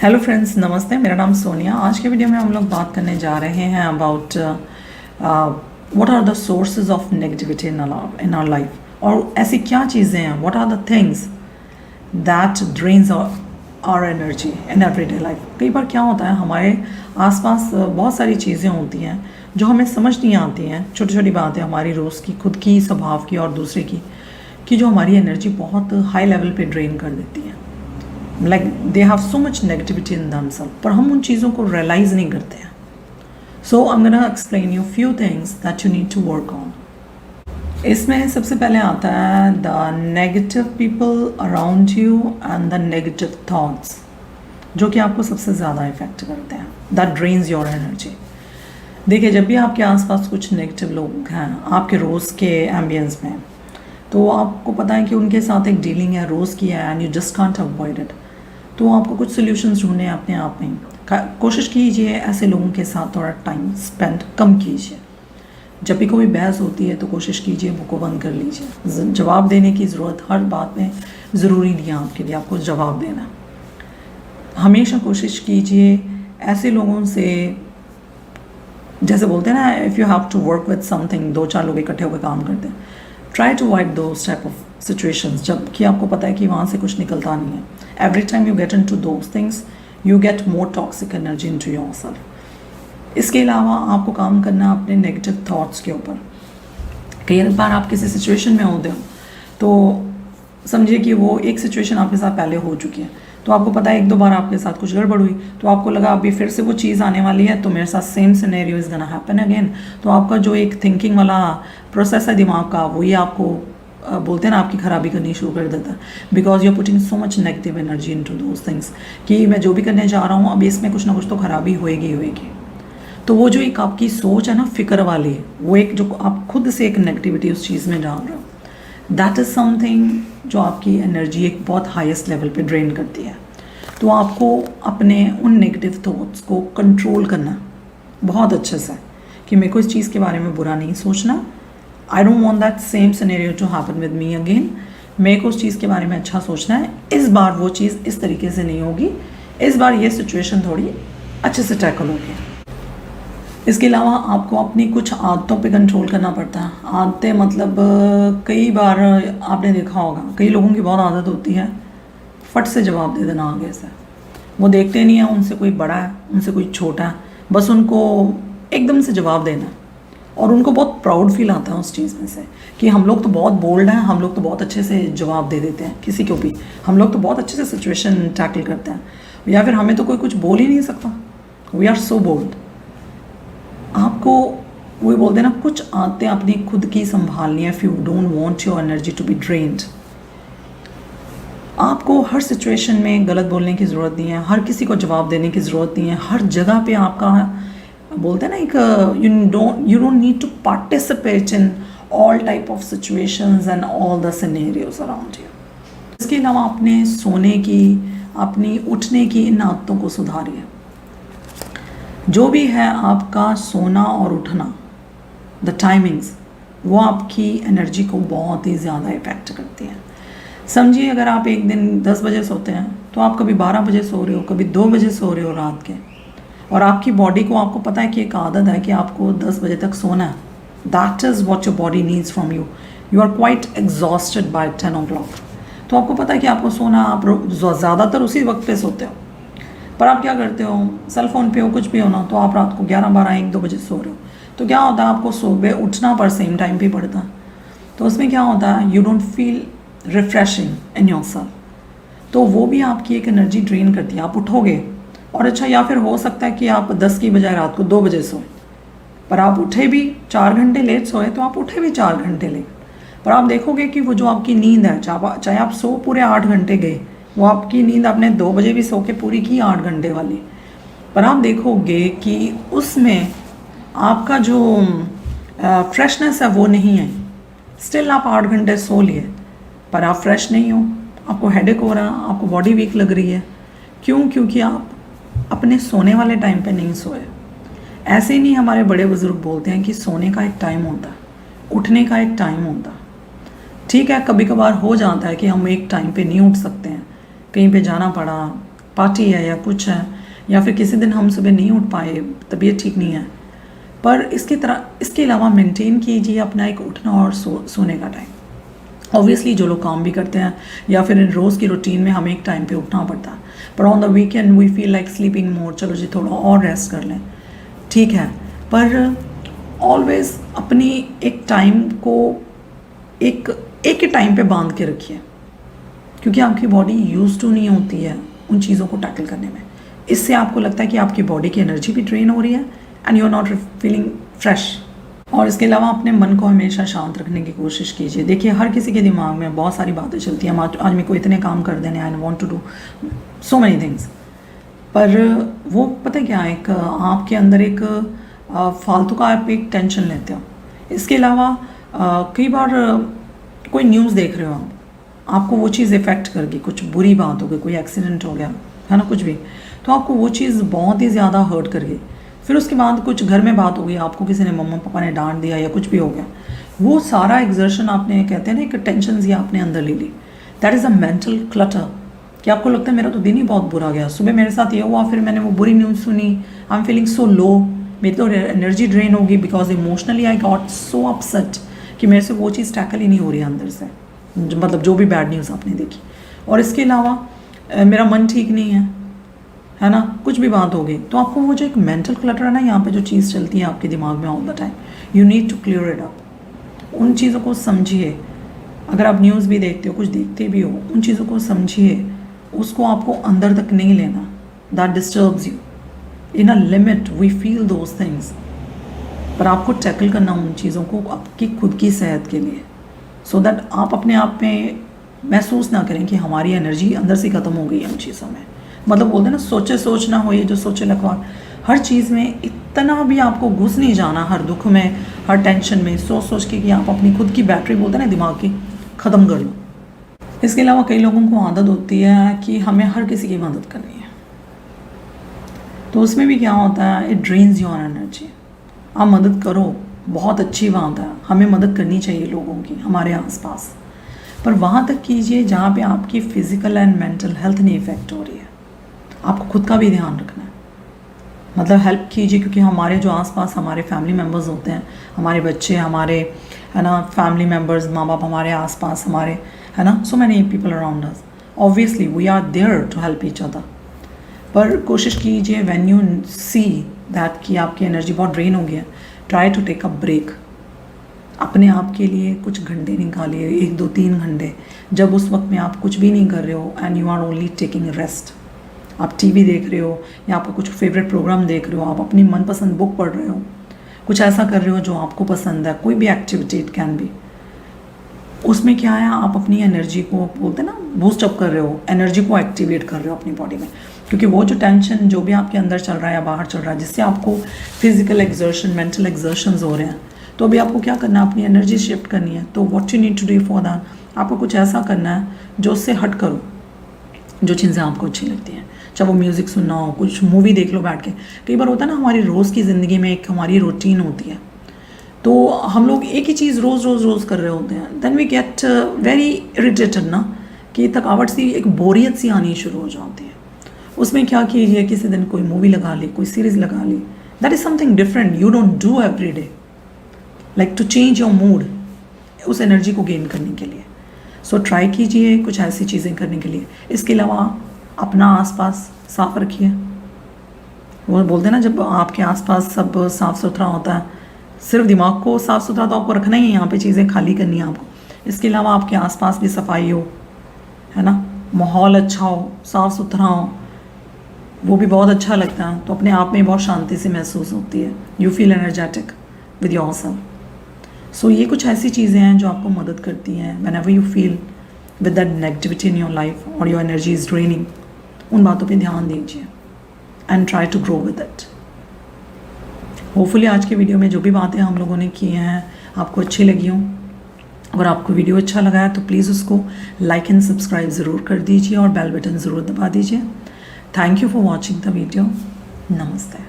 Hello friends, नमस्ते। मेरा नाम सोनिया। आज के वीडियो में हम लोग बात करने जा रहे हैं about what are the sources of negativity in our life, और ऐसी क्या चीज़ें हैं, what are the things that drains our energy in everyday life. कई बार क्या होता है, हमारे आसपास बहुत सारी चीज़ें होती हैं जो हमें समझ नहीं आती हैं, छोटी छोटी बातें हमारी रोज़ की, खुद की, स्वभाव की और दूसरे की, कि जो हमारी एनर्जी बहुत हाई लेवल पे ड्रेन कर देती हैं। Like they have so much negativity in themselves, पर हम उन चीज़ों को रियलाइज़ नहीं करते हैं। So I am gonna explain you few things that you need to work on. इसमें सबसे पहले आता है the negative people around you and the negative thoughts, जो कि आपको सबसे ज़्यादा इफेक्ट करते हैं, दैट ड्रेन्स योर एनर्जी। देखिए, जब भी आपके आसपास कुछ नेगेटिव लोग हैं आपके रोज़ के एम्बियंस में, तो आपको पता है कि उनके साथ एक डीलिंग है, रोज़ की है, and you just can't avoid it. तो आपको कुछ सोल्यूशंस ढूंढने हैं अपने आप में। कोशिश कीजिए ऐसे लोगों के साथ थोड़ा टाइम स्पेंड कम कीजिए। जब भी कोई बहस होती है तो कोशिश कीजिए बुक को बंद कर लीजिए। जवाब देने की ज़रूरत हर बात में ज़रूरी नहीं है आपके लिए, आपको जवाब देना। हमेशा कोशिश कीजिए ऐसे लोगों से, जैसे बोलते हैं ना, if you have to work with something, दो चार लोग इकट्ठे होकर काम करते हैं, try to avoid those type of situations, जबकि आपको पता है कि वहाँ से कुछ निकलता नहीं है। Every time you get into those things you get more toxic energy into yourself. इसके अलावा आपको काम करना अपने नेगेटिव थाट्स के ऊपर। कई बार आप किसी सिचुएशन में होते हो तो समझिए कि वो एक सिचुएशन आपके साथ पहले हो चुकी है, तो आपको पता है एक दो बार आपके साथ कुछ गड़बड़ हुई, तो आपको लगा अभी फिर से वो चीज़ आने वाली है, तो मेरे साथ same scenario is gonna happen again. तो आपका जो एक थिंकिंग वाला प्रोसेस है दिमाग का, वही आपको बोलते हैं ना, आपकी खराबी करनी शुरू कर देता है, because you are putting so much negative energy into those things, कि मैं जो भी करने जा रहा हूँ अभी इसमें कुछ ना कुछ तो खराबी होएगी होएगी। तो वो जो एक आपकी सोच है ना, फिक्र वाली, वो एक जो आप खुद से एक नेगेटिविटी उस चीज़ में डाल रहे हो, दैट इज़ समथिंग जो आपकी एनर्जी एक बहुत हाईएस्ट लेवल पे ड्रेन करती है। तो आपको अपने उन नेगेटिव थॉट्स को कंट्रोल करना बहुत अच्छे से, कि मेरे को इस चीज़ के बारे में बुरा नहीं सोचना। I don't want that same scenario to happen with me again. मेरे को उस चीज़ के बारे में अच्छा सोचना है, इस बार वो चीज़ इस तरीके से नहीं होगी, इस बार ये सिचुएशन थोड़ी अच्छे से टैकल होगी। इसके अलावा आपको अपनी कुछ आदतों पे कंट्रोल करना पड़ता है। आदतें मतलब कई बार आपने देखा होगा, कई लोगों की बहुत आदत होती है फट से जवाब दे देना आगे से। वो देखते नहीं है उनसे कोई बड़ा है, उनसे कोई छोटा है, बस उनको एकदम से जवाब देना है, और उनको बहुत प्राउड फील आता है उस चीज़ में से, कि हम लोग तो बहुत बोल्ड हैं, हम लोग तो बहुत अच्छे से जवाब दे देते हैं किसी को भी, हम लोग तो बहुत अच्छे से सिचुएशन टैकल करते हैं, या फिर हमें तो कोई कुछ बोल ही नहीं सकता, वी आर सो बोल्ड। आपको वही बोलते हैं ना, कुछ आदतें अपनी खुद की संभालनी है, if you don't want your energy to be drained. आपको हर सिचुएशन में गलत बोलने की ज़रूरत नहीं है, हर किसी को जवाब देने की ज़रूरत नहीं है, हर जगह पे आपका बोलते हैं ना एक you don't need to participate in all type of situations and all the scenarios around you. इसके अलावा अपने सोने की, अपनी उठने की इन आदतों को सुधारिए। जो भी है आपका सोना और उठना, द टाइमिंग्स, वो आपकी एनर्जी को बहुत ही ज़्यादा इफेक्ट करती है। समझिए, अगर आप एक दिन 10 बजे सोते हैं तो आप कभी 12 बजे सो रहे हो, कभी 2 बजे सो रहे हो रात के, और आपकी बॉडी को, आपको पता है कि एक आदत है कि आपको 10 बजे तक सोना है। That is what your body needs from you. You are quite exhausted by 10 o'clock। तो आपको पता है कि आपको सोना, आप ज़्यादातर उसी वक्त पे सोते हो, पर आप क्या करते हो, सेल फोन पे हो, कुछ भी हो ना, तो आप रात को 11, 12, 1, 2 बजे सो रहे हो। तो क्या होता है, आपको सुबह उठना पर सेम टाइम पे पड़ता है, तो उसमें क्या होता है, you don't feel refreshing in your self. तो वो भी आपकी एक एनर्जी ड्रेन करती है। आप उठोगे, और अच्छा, या फिर हो सकता है कि आप 10 की बजाय रात को 2 बजे सोए, पर आप उठे भी 4 घंटे लेट सोए, तो आप उठे भी 4 घंटे लेट, पर आप देखोगे कि वो जो आपकी नींद है, चाहे आप सो पूरे 8 घंटे गए, वो आपकी नींद आपने 2 बजे भी सो के पूरी की 8 घंटे वाली, पर आप देखोगे कि उसमें आपका जो फ्रेशनेस है वो नहीं है। स्टिल आप 8 घंटे सो लिए, पर आप फ्रेश नहीं हो, आपको हेडेक हो रहा है, आपको बॉडी वीक लग रही है। क्यों? क्योंकि आप अपने सोने वाले टाइम पे नहीं सोए। ऐसे ही नहीं, हमारे बड़े बुजुर्ग बोलते हैं कि सोने का एक टाइम होता है, उठने का एक टाइम होता है। ठीक है, कभी कभार हो जाता है कि हम एक टाइम पे नहीं उठ सकते हैं, कहीं पे जाना पड़ा, पार्टी है या कुछ है, या फिर किसी दिन हम सुबह नहीं उठ पाए, तबीयत ठीक नहीं है, पर इसके अलावा मेंटेन कीजिए अपना एक उठना और सोने का टाइम। ऑब्वियसली जो लोग काम भी करते हैं या फिर रोज़ की रूटीन में हमें एक टाइम पे उठना पड़ता है, पर on the weekend we feel like sleeping more, चलो जी थोड़ा और रेस्ट कर लें, ठीक है, पर ऑलवेज अपनी एक टाइम को एक ही टाइम पे बांध के रखिए, क्योंकि आपकी बॉडी यूज टू नहीं होती है उन चीज़ों को टैकल करने में। इससे आपको लगता है कि आपकी बॉडी की एनर्जी भी ड्रेन हो रही है and you are not feeling fresh. और इसके अलावा अपने मन को हमेशा शांत रखने की कोशिश कीजिए। देखिए हर किसी के दिमाग में बहुत सारी बातें चलती हैं, आज मेरे को इतने काम कर देने, I want to do so many things, पर वो पता क्या है, एक आपके अंदर एक फालतू का आप एक टेंशन लेते हो। इसके अलावा कई बार कोई न्यूज़ देख रहे हो आपको वो चीज़ इफ़ेक्ट कर गई, कुछ बुरी बात हो गई, कोई एक्सीडेंट हो गया है ना, कुछ भी, तो आपको वो चीज़ बहुत ही ज़्यादा हर्ट कर गई। फिर उसके बाद कुछ घर में बात हो गई, आपको किसी ने मम्मा पापा ने डांट दिया या कुछ भी हो गया, वो सारा एग्जर्शन आपने, कहते हैं ना, एक टेंशन ही आपने अंदर ले ली। That is a mental clutter, कि आपको लगता है मेरा तो दिन ही बहुत बुरा गया, सुबह मेरे साथ ये हुआ, फिर मैंने वो बुरी न्यूज़ सुनी, आई एम फीलिंग सो लो, मेरी तो एनर्जी ड्रेन होगी, because emotionally I got so upset कि मेरे से वो चीज़ टैकल ही नहीं हो रही है अंदर से, मतलब जो भी बैड न्यूज़ आपने देखी। और इसके अलावा मेरा मन ठीक नहीं है ना, कुछ भी बात हो गई, तो आपको वो जो एक मेंटल क्लटर है ना, यहाँ पे जो चीज़ चलती है आपके दिमाग में all the time, you need to clear it up. उन चीज़ों को समझिए, अगर आप न्यूज़ भी देखते हो, कुछ देखते भी हो, उन चीज़ों को समझिए, उसको आपको अंदर तक नहीं लेना, that disturbs you. In a limit we feel those things, पर आपको टैकल करना उन चीज़ों को आपकी खुद की सेहत के लिए, सो दैट आप अपने आप में महसूस ना करें कि हमारी एनर्जी अंदर से ख़त्म हो गई है उन चीज़ों में। मतलब बोलते हैं ना, सोचे सोच ना हो, ये जो सोचे लखवा, हर चीज़ में इतना भी आपको घुस नहीं जाना, हर दुख में, हर टेंशन में सोच सोच के कि आप अपनी खुद की बैटरी, बोलते हैं ना, दिमाग की, ख़त्म कर लो। इसके अलावा कई लोगों को आदत होती है कि हमें हर किसी की मदद करनी है, तो उसमें भी क्या होता है, इट ड्रेन्स योर एनर्जी। आप मदद करो, बहुत अच्छी बात है, हमें मदद करनी चाहिए लोगों की हमारे आसपास, पर वहाँ तक कीजिए जहाँ पे आपकी फ़िज़िकल एंड मेंटल हेल्थ नहीं इफ़ेक्ट हो रही है। आपको खुद का भी ध्यान रखना है, मतलब हेल्प कीजिए, क्योंकि हमारे जो आसपास हमारे फैमिली मेम्बर्स होते हैं, हमारे बच्चे, हमारे, है ना, फैमिली मेम्बर्स, माँ बाप हमारे आसपास, हमारे, है ना, so many people around us, obviously we are there to help each other. पर कोशिश कीजिए व्हेन यू सी दैट कि आपकी एनर्जी बहुत ड्रेन हो गई है, try to take a break. अपने आप के लिए कुछ घंटे निकालिए, 1 2 3 घंटे, जब उस वक्त में आप कुछ भी नहीं कर रहे हो and you are only taking rest. आप टीवी देख रहे हो या आपका कुछ फेवरेट प्रोग्राम देख रहे हो, आप अपनी मनपसंद बुक पढ़ रहे हो, कुछ ऐसा कर रहे हो जो आपको पसंद है, कोई भी एक्टिविटी इट कैन बी, उसमें क्या है, आप अपनी एनर्जी को, बोलते हैं ना, बूस्ट अप कर रहे हो, एनर्जी को एक्टिवेट कर रहे हो अपनी बॉडी में, क्योंकि वो जो टेंशन जो भी आपके अंदर चल रहा है या बाहर चल रहा है, जिससे आपको फिजिकल एक्सर्शन, मेंटल एक्सर्शंस हो रहे हैं, तो अभी आपको क्या करना है, अपनी एनर्जी शिफ्ट करनी है। तो what you need to do for that, आपको कुछ ऐसा करना है जो उससे हट करो, जो चीज़ें आपको अच्छी लगती हैं, चाहे वो म्यूज़िक सुनना हो, कुछ मूवी देख लो बैठ के। कई बार होता है ना, हमारी रोज़ की ज़िंदगी में एक हमारी रूटीन होती है, तो हम लोग एक ही चीज़ रोज़ कर रहे होते हैं, then we get very irritated ना, कि थकावट सी, एक बोरियत सी आनी शुरू हो जाती है। उसमें क्या कीजिए, किसी दिन कोई मूवी लगा ली, कोई सीरीज़ लगा ली, that is something different you don't do every day, like to change your mood, उस एनर्जी को गेन करने के लिए। सो ट्राई कीजिए कुछ ऐसी चीज़ें करने के लिए। इसके अलावा अपना आसपास साफ रखिए। वो बोलते हैं ना, जब आपके आसपास सब साफ़ सुथरा होता है, सिर्फ दिमाग को साफ़ सुथरा तो आपको रखना ही है, यहाँ पे चीज़ें खाली करनी है आपको। इसके अलावा आपके आसपास भी सफाई हो, है ना, माहौल अच्छा हो, साफ़ सुथरा हो, वो भी बहुत अच्छा लगता है, तो अपने आप में बहुत शांति से महसूस होती है, you feel energetic with yourself. So ये कुछ ऐसी चीज़ें हैं जो आपको मदद करती हैं whenever you feel with that negativity in your life और योर एनर्जी इज़ ड्रेनिंग। उन बातों पे ध्यान दीजिए and try to grow with it. Hopefully आज के वीडियो में जो भी बातें हम लोगों ने की हैं आपको अच्छी लगी हों। अगर आपको वीडियो अच्छा लगा है तो प्लीज़ उसको लाइक एंड सब्सक्राइब ज़रूर कर दीजिए और बेल बटन ज़रूर दबा दीजिए। Thank you for watching the video. नमस्ते।